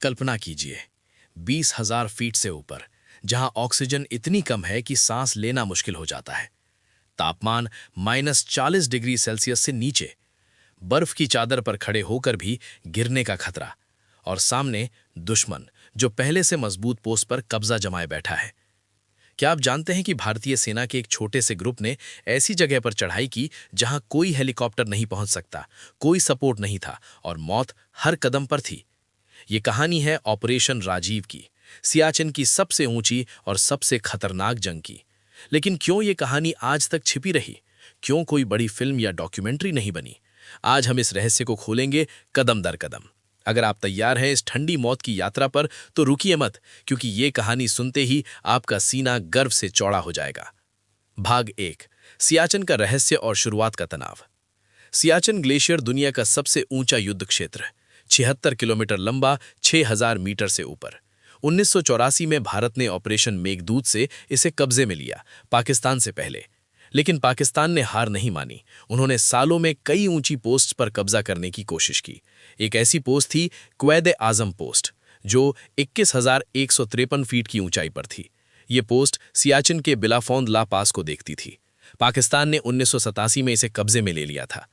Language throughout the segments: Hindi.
कल्पना कीजिए 20,000 फीट से ऊपर, जहां ऑक्सीजन इतनी कम है कि सांस लेना मुश्किल हो जाता है। तापमान -40 डिग्री सेल्सियस से नीचे, बर्फ की चादर पर खड़े होकर भी गिरने का खतरा, और सामने दुश्मन जो पहले से मजबूत पोस्ट पर कब्जा जमाए बैठा है। क्या आप जानते हैं कि भारतीय सेना के एक छोटे से ग्रुप ने ऐसी जगह पर चढ़ाई की जहां कोई हेलीकॉप्टर नहीं पहुंच सकता, कोई सपोर्ट नहीं था और मौत हर कदम पर थी। ये कहानी है ऑपरेशन राजीव की, सियाचिन की सबसे ऊंची और सबसे खतरनाक जंग की। लेकिन क्यों ये कहानी आज तक छिपी रही? क्यों कोई बड़ी फिल्म या डॉक्यूमेंट्री नहीं बनी? आज हम इस रहस्य को खोलेंगे कदम दर कदम। अगर आप तैयार हैं इस ठंडी मौत की यात्रा पर, तो रुकिए मत, क्योंकि ये कहानी सुनते ही आपका सीना गर्व से चौड़ा हो जाएगा। भाग 1, सियाचिन का रहस्य और शुरुआत का तनाव। सियाचिन ग्लेशियर दुनिया का सबसे ऊंचा युद्ध क्षेत्र, 76 किलोमीटर लंबा, 6,000 मीटर से ऊपर। 1984 में भारत ने ऑपरेशन मेघदूत से इसे कब्जे में लिया, पाकिस्तान से पहले। लेकिन पाकिस्तान ने हार नहीं मानी। उन्होंने सालों में कई ऊंची पोस्ट पर कब्जा करने की कोशिश की। एक ऐसी पोस्ट थी क्वैद-ए-आजम पोस्ट, जो 21,153 फीट की ऊंचाई पर थी। ये पोस्ट सियाचिन के बिलाफोंद ला पास को देखती थी। पाकिस्तान ने 1987 में इसे कब्जे में ले लिया था।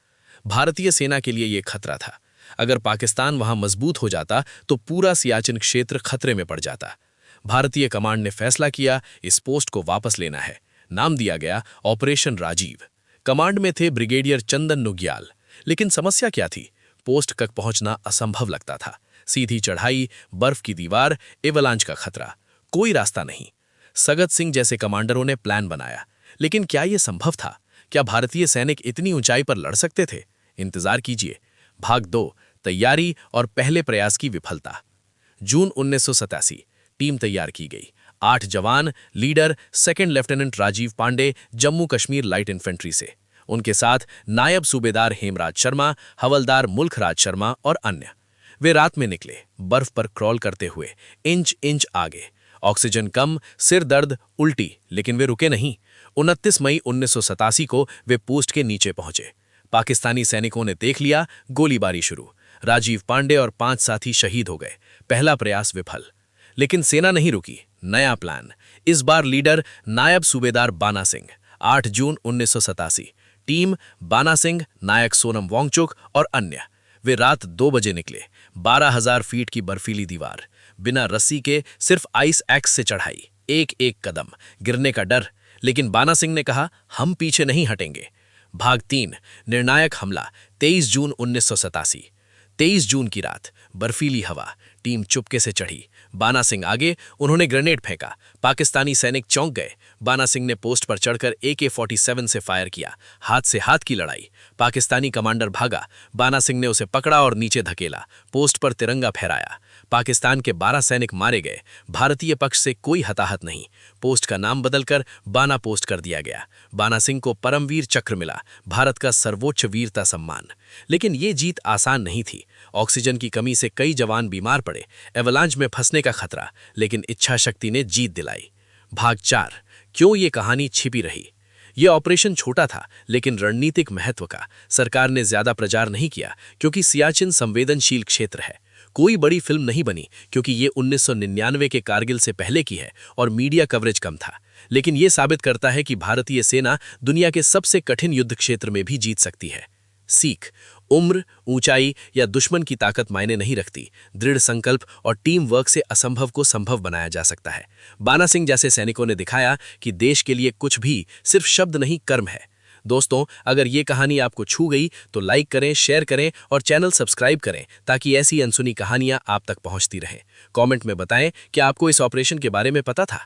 भारतीय सेना के लिए यह खतरा था। अगर पाकिस्तान वहां मजबूत हो जाता तो पूरा सियाचिन क्षेत्र खतरे में पड़ जाता। भारतीय कमांड ने फैसला किया, इस पोस्ट को वापस लेना है। नाम दिया गया ऑपरेशन राजीव। कमांड में थे ब्रिगेडियर चंदन नुग्याल। लेकिन समस्या क्या थी? पोस्ट तक पहुंचना असंभव लगता था। सीधी चढ़ाई, बर्फ की दीवार, एवलांच का खतरा, कोई रास्ता नहीं। सगत सिंह जैसे कमांडरों ने प्लान बनाया, लेकिन क्या यह संभव था? क्या भारतीय सैनिक इतनी ऊंचाई पर लड़ सकते थे? इंतजार कीजिए। भाग 2, तैयारी और पहले प्रयास की विफलता। जून 1987, टीम तैयार की गई। 8 जवान, leader second lieutenant Rajiv Pandey, Jammu Kashmir light infantry से। उनके साथ नायब सूबेदार हेमराज शर्मा, हवलदार मुल्खराज शर्मा और अन्य। वे रात में निकले, बर्फ पर क्रॉल करते हुए, इंच इंच आगे। ऑक्सीजन कम, सिर दर्द, उल्टी, लेकिन वे रुके नहीं। 29 मई 1987 को वे पोस्ट के नीचे पहुंचे। पाकिस्तानी सैनिकों ने देख लिया, गोलीबारी शुरू। राजीव पांडे और 5 साथी शहीद हो गए। पहला प्रयास विफल। लेकिन सेना नहीं रुकी। नया प्लान। इस बार लीडर नायब सूबेदार बाना सिंह। 8 जून 1987, टीम बाना सिंह, नायक सोनम वांगचुक और अन्य। वे रात 2 बजे निकले। 12,000 फीट की बर्फीली दीवार, बिना रस्सी के, सिर्फ आइस एक्स से चढ़ाई। एक एक कदम, गिरने का डर। लेकिन बाना सिंह ने कहा, हम पीछे नहीं हटेंगे। भाग 3, निर्णायक हमला। 23 जून 1987, 23 जून की रात, बर्फीली हवा, टीम चुपके से चढ़ी। बाना सिंह आगे, उन्होंने ग्रेनेड फेंका। पाकिस्तानी सैनिक चौंक गए। बाना सिंह ने पोस्ट पर चढ़कर AK-47 से फायर किया। हाथ से हाथ की लड़ाई। पाकिस्तानी कमांडर भागा। बाना सिंह ने उसे पकड़ा और नीचे धकेला। पोस्ट पर तिरंगा फहराया। पाकिस्तान के 12 सैनिक मारे गए। भारतीय पक्ष से कोई हताहत नहीं। पोस्ट का नाम बदलकर बाना पोस्ट कर दिया गया। बाना सिंह को परमवीर चक्र मिला, भारत का सर्वोच्च वीरता सम्मान। लेकिन ये जीत आसान नहीं थी। ऑक्सीजन की कमी से कई जवान बीमार पड़े, एवलांच में फंसने का खतरा, लेकिन इच्छा शक्ति ने जीत दिलाई। भाग 4, क्यों ये कहानी छिपी रही। यह ऑपरेशन छोटा था, लेकिन रणनीतिक महत्व का। सरकार ने ज्यादा प्रचार नहीं किया, क्योंकि सियाचिन संवेदनशील क्षेत्र है। कोई बड़ी फिल्म नहीं बनी, क्योंकि ये 1999 के कारगिल से पहले की है और मीडिया कवरेज कम था। लेकिन ये साबित करता है कि भारतीय सेना दुनिया के सबसे कठिन युद्ध क्षेत्र में भी जीत सकती है। सीख, उम्र, ऊंचाई या दुश्मन की ताकत मायने नहीं रखती। दृढ़ संकल्प और टीम वर्क से असंभव को संभव बनाया जा सकता है। बाना सिंह जैसे सैनिकों ने दिखाया कि देश के लिए कुछ भी सिर्फ शब्द नहीं, कर्म है। दोस्तों, अगर ये कहानी आपको छू गई तो लाइक करें, शेयर करें और चैनल सब्सक्राइब करें, ताकि ऐसी अनसुनी कहानियां आप तक पहुंचती रहें। कमेंट में बताएं कि आपको इस ऑपरेशन के बारे में पता था।